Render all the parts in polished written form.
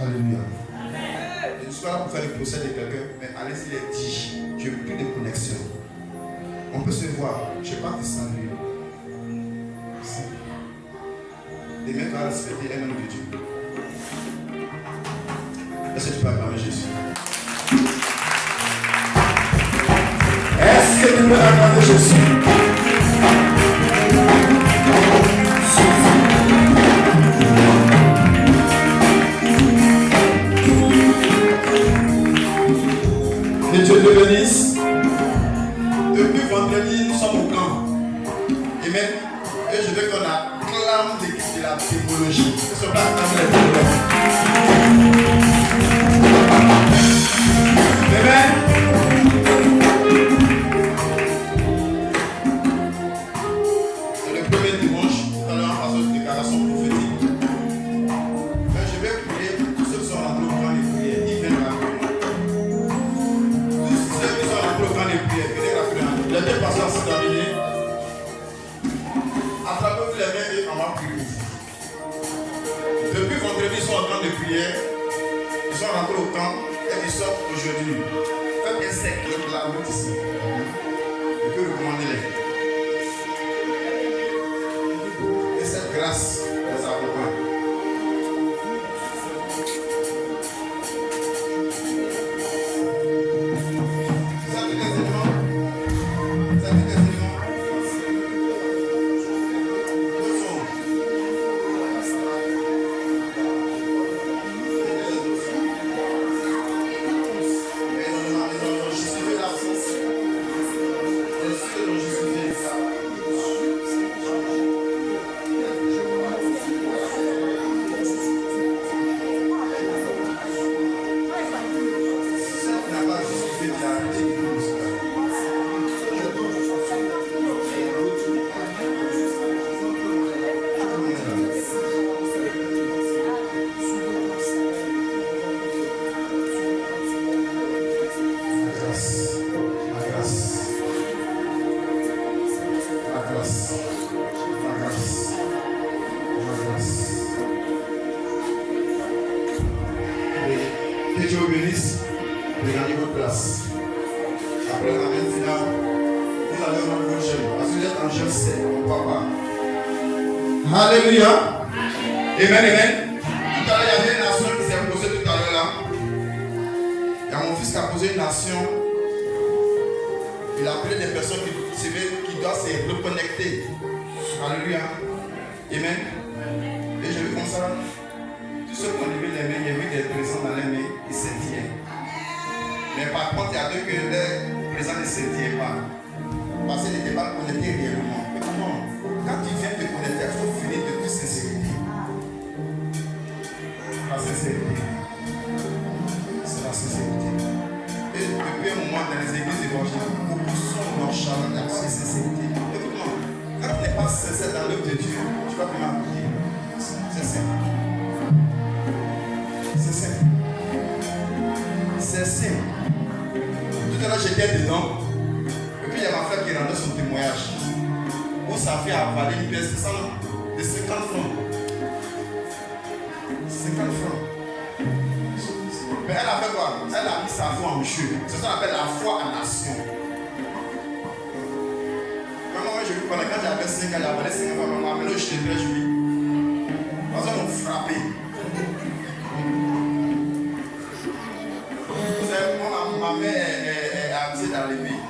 Alléluia. Je ne suis pas là pour faire le procès de quelqu'un, mais allez-y les dire. Je n'ai plus de connexion. On peut se voir. Je ne vais pas te saluer. Les mecs vont respecter un homme de Dieu. Est-ce que tu peux acclamer Jésus? Est-ce que tu peux acclamer Jésus? Que Dieu te bénisse. Depuis vendredi, nous sommes au camp. Amen. Et je veux qu'on acclame l'équipe de la théologie. Que ce soit acclame les théologues. Amen. C'est le premier dimanche. Tout à l'heure, on passe aux déclarations prophétiques. Mais je vais prier pour tous ceux qui sont rentrés au camp de prière. Ils viennent rapidement. Tous ceux qui sont rentrés au camp de prière, venez rapidement. Les deux pasteurs sont terminés. Attrapez-vous les mains et on va prier. Depuis vendredi, ils sont en train de prier. Ils sont rentrés au camp et ils sortent aujourd'hui. Faites un cercle de la route ici. Je peux recommander les. Et cette grâce les accompagne. Vous avez des éléments? Vous avez des éléments? Que Dieu vous bénisse. Regardez votre place. Après la main finale, vous allez rendre votre jeune. Parce que vous êtes en jeune, c'est mon papa. Alléluia. Amen, amen. Tout à l'heure, il y avait une nation qui s'est posée tout à l'heure là. Il y a mon fils qui a posé une nation. Il a appelé des personnes qui doivent se reconnecter. Alléluia. Amen. Et je vais comme ça. Tous ceux qui ont levé les mains, il y a eu des présents dans les mains, ils se tiennent. Mais par contre, il y a deux que les présents ne se tiennent pas. Parce qu'ils n'étaient pas connectés réellement. Mais comment? Quand tu viens te connecter, il faut finir de toute sincérité. La sincérité. C'est la sincérité. Et depuis un moment, dans les églises évangéliques, beaucoup sont nonchalants dans la sincérité. Écoute-moi, quand tu n'es pas sincère dans l'œuvre de Dieu, tu vas vraiment appliquer. C'est simple. C'est simple. C'est simple. Tout à l'heure, j'étais dedans. Et puis, il y a ma frère qui rendait son témoignage. Où sa fille a avalé une pièce de 50 francs. 50 francs. Mais elle a fait quoi? Elle a mis sa foi en jeu. C'est ce qu'on appelle la foi en action. Moi, je vous parlais quand j'avais 5 ans, j'avais 5 ans, on m'a amené au chez très joli. Parce qu'on m'a frappé. Ma mère est habituée dans les pays.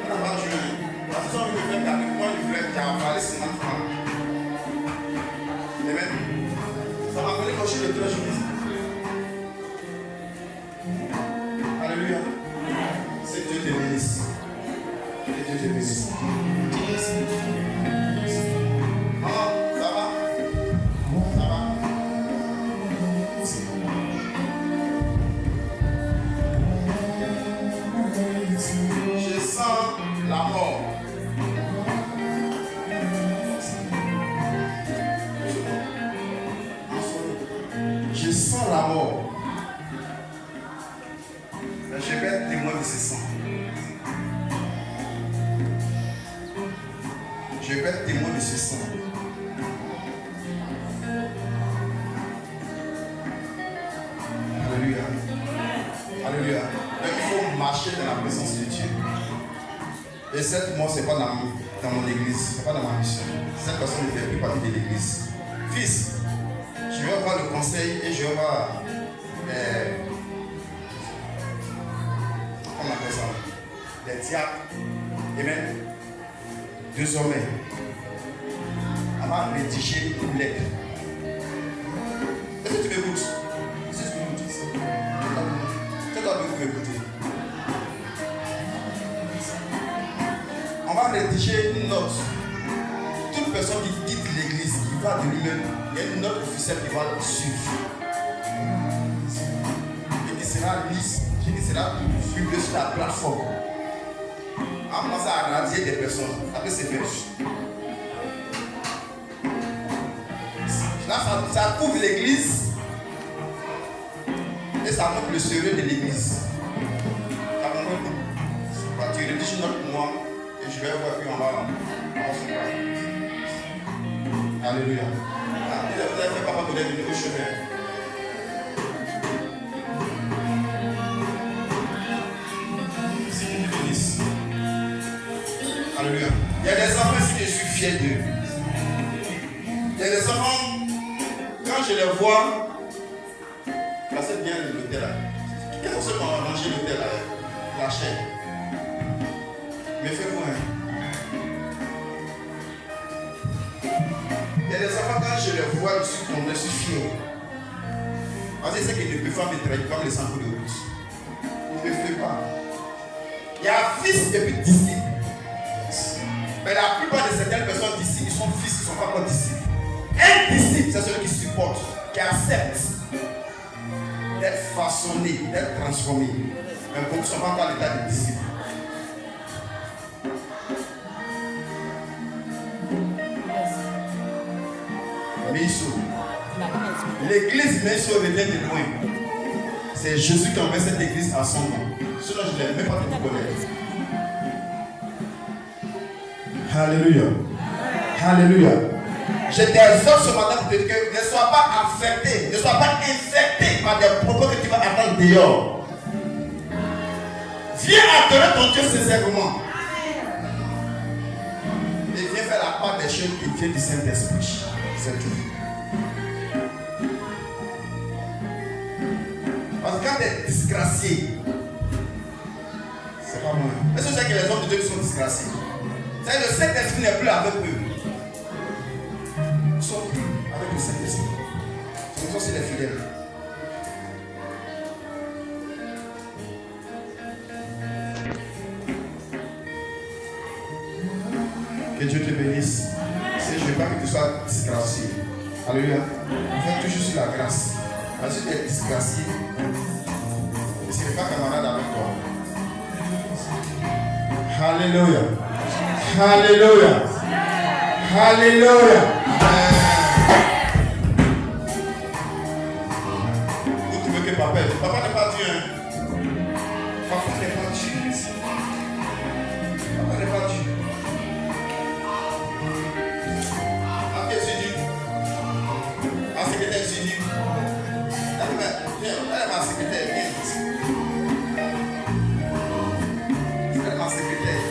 Parce que on veut faire avec moi, je voulais avalé 50 francs. Amen. Ça m'a amené au chez le très joli. Alléluia. C'est Dieu te bénisse. Que Dieu te bénisse. Maman, ça va? Ça va? Je sens la mort. Je sens la mort. Mais je vais être témoin de ce sang. Je vais être témoin de ce sang. la présence de Dieu. Et cette mort, ce n'est pas dans mon église, ce n'est pas dans ma mission. Cette personne ne fait plus partie de l'église. Fils, je vais avoir le conseil et je vais avoir. Comment on appelle ça? Les diacres. Amen. Désormais, on va rédiger une lettre. Est-ce que tu m'écoutes? Est-ce que tu m'écoutes? Tu dois m'écouter. On va rédiger une note. Toute personne qui quitte l'église, qui va de lui-même, il y a une note officielle qui va le suivre. Et qui sera lisse, qui sera publiée sur la plateforme. On va commencer à radier des personnes. Après, c'est fait. Là, ça couvre l'église. Et ça montre le sérieux de l'église. Ça montre. Tu rédiges une note pour moi. Et je vais voir, puis on va se parler. Alléluia. Vous avez fait papa pour venir au chemin. Si Dieu te bénisse. Alléluia. Il y a des enfants ici que je suis fier d'eux. Il y a des enfants, quand je les vois, placez bien l'hôtel là. Qu'est-ce que c'est qu'on va manger l'hôtel là? La chair. Mais fais-vous un. Il y a des enfants, quand je les vois, je suis fier. Parce que c'est qu'ils ne peuvent pas me trahir comme les enfants de route. Ils ne le font pas. Il y a fils et puis disciples. Mais la plupart de certaines personnes d'ici, ils sont fils, ils ne sont pas encore disciples. Un disciple, c'est celui qui supporte, qui accepte d'être façonné, d'être transformé. Mais beaucoup ne sont pas encore à l'état de disciple. L'église Meisso revient de loin. C'est Jésus qui envoie cette église à son nom. Sinon, je ne l'ai même pas pu connaître. Alléluia. Alléluia. Je t'exhorte ce matin pour te dire que ne sois pas affecté, ne sois pas infecté par des propos que tu vas attendre dehors. Viens adorer ton Dieu sincèrement. Et viens faire la part des choses qui viennent du Saint-Esprit. C'est tout. Parce que quand tu es disgracié, c'est pas moi. Est-ce que tu sais que les hommes de Dieu sont disgraciés? C'est le Saint-Esprit n'est plus avec eux. Ils sont plus avec le Saint-Esprit. Ce sont aussi les fidèles. Que Dieu te bénisse. Si je ne veux pas que tu sois disgracié. Alléluia. Fais toujours sur la grâce. Parce que tu es disgracié. Et ce n'est pas camarade avec toi. Alléluia. Alléluia. Alléluia. Où tu veux que papa est? Papa n'est pas Dieu. Papa n'est pas Dieu. Papa n'est pas Dieu. À quel sujet? À secrétaire sujet. Elle est ma secrétaire. Elle est ma secrétaire.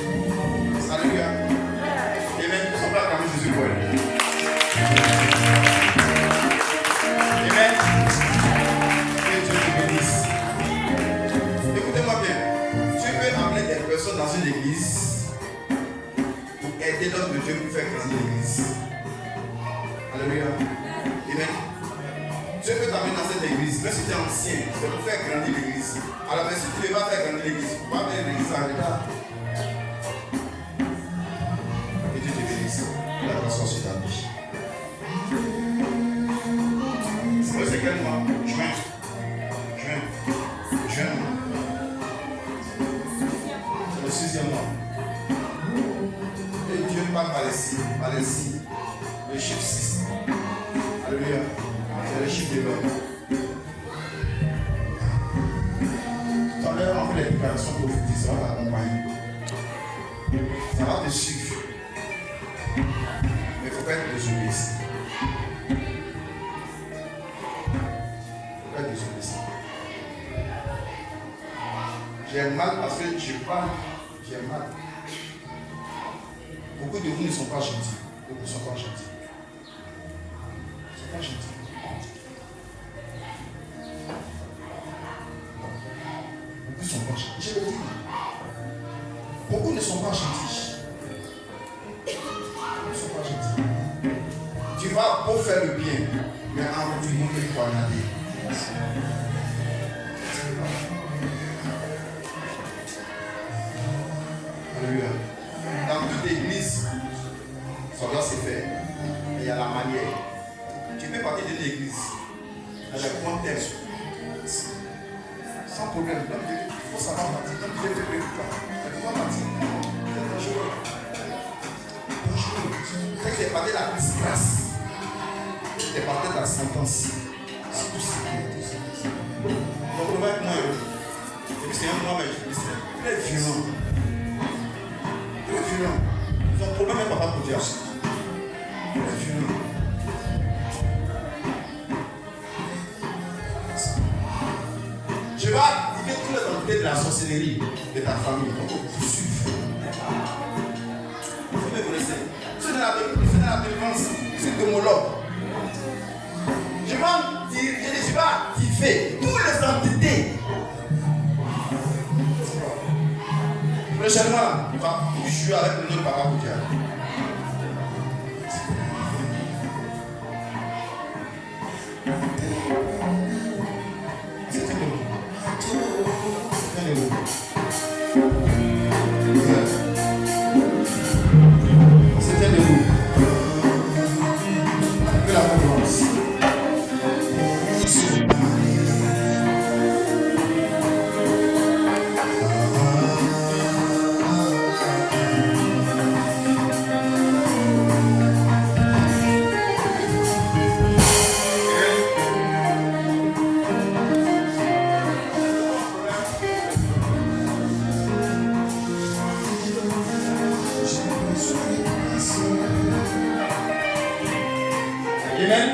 Alléluia. Amen. Nous sommes pas acclamés Jésus pour elle. Amen. Que Dieu te bénisse. Écoutez-moi bien. Tu peux amener des personnes dans une église pour aider l'homme de Dieu pour faire grandir l'église. Alléluia. Amen. Dieu peut t'amener dans cette église, même si tu es ancien, c'est pour faire grandir l'église. Alors, mais si tu ne veux pas faire grandir l'église, tu ne peux pas amener l'église en retard. Que Dieu te bénisse. La grâce soit sur ta vie. C'est quel mois? Juin. C'est le 6e mois. Et Dieu parle par les signes. Le chiffre 6. Alléluia. C'est le chiffre de l'homme. Tout à l'heure, on fait les déclarations prophétiques, ça va t'accompagner. Ça va te suivre. Mais il ne faut pas être désobéissant. Il ne faut pas être désobéissant. J'ai mal parce que je parle, j'ai mal. Beaucoup de vous ne sont pas gentils. Beaucoup ne sont pas gentils. Ils ne sont pas gentils. Beaucoup ne sont pas gentils. Je le dis. Beaucoup ne sont pas gentils. Ils ne sont pas gentils. Tu vas pour faire le bien, mais en retour, tu vas poignarder. Alléluia. Dans toute église, ça doit se faire. Mais il y a la manière. Tu peux partir de l'église, dans le contexte, sans problème. Donc, il faut savoir partir. Donc, tu ne fais pas. Tu dois partir. C'est dangereux. Dangereux. Quand tu es parti de la disgrâce, tu es parti de la sentence. C'est tout ça. Donc, le mec, moi, et puis c'est un moment, mais je dis, c'est très violent. Très violent. Ils ont un problème avec papa pour dire. Très violent. Je vais activer toutes les entités de la sorcellerie de ta famille. Donc, vous suivez. Vous me connaissez. Vous êtes dans la délivrance. Vous êtes homologue. Je vais activer toutes les entités. Prochainement, tu vas jouer avec le nom de Papa Boudia. C'est tout. C'était de vous. Que la confiance. Amen.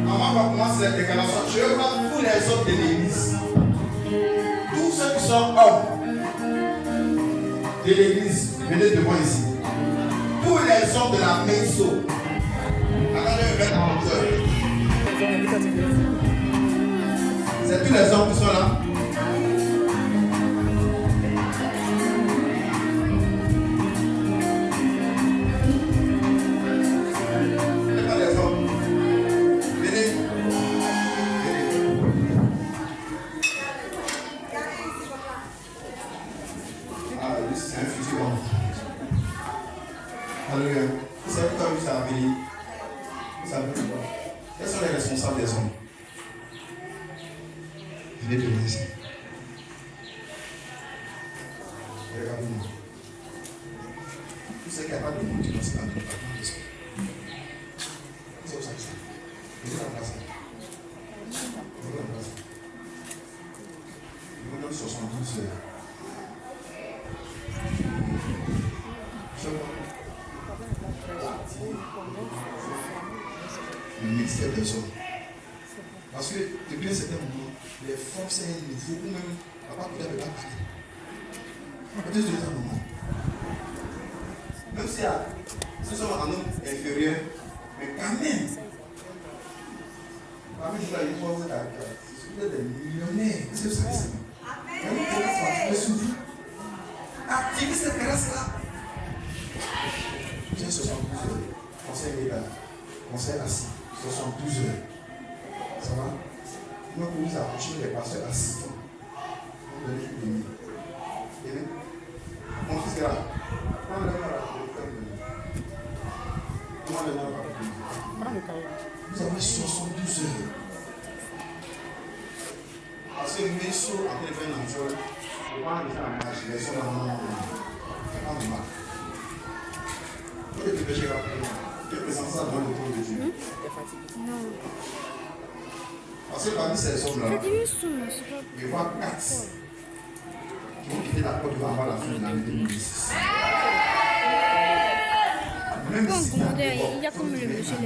Avant qu'on commence la déclaration, je veux voir tous les hommes de l'église. Tous ceux qui sont hommes de l'église, venez devant ici. Tous les hommes de la maison. Attendez, je vais mettre en hauteur. C'est tous les hommes qui sont là. C'est un futur homme. Alléluia. Vous savez quand vous avez béni. Vous savez quoi? Quels sont les responsables des hommes? Venez de venir ici. Regardez-moi. Vous savez qu'il n'y a pas de monde qui passe dans le département des hommes. C'est où ça que c'est? Vous êtes en place. Vous êtes en place. Vous êtes en 72 heures. Le ministère des hommes. Parce que depuis un certain moment, les femmes, c'est un niveau où même papa ne peut pas parler. Peut-être de un moment. Même si nous sommes en homme inférieur, mais quand même, parmi nous, il faut vous c'est des millionnaires. C'est ça que c'est. Même pour la souffrir. Activez cette grâce-là. J'ai 72 heures. Conseil légal. Conseil assis. 72 heures. Ça va? Nous pouvons nous approcher des pasteurs assistants. On va donner une nuit. Amen. Mon fils est là. Prends le nom à la Prends le nom à la Vous avez 72 heures. Parce que mes sauts, après le faire l'envol, je prends le faire la marche. Les sauts là, c'est pas normal. Vous êtes péché rapidement. Tu présentes ça dans le trône de Dieu. Non. Parce que parmi ces hommes-là, je vois 4 qui vont quitter la porte avant la fin de l'année 2016. Même si il y a comme le monsieur.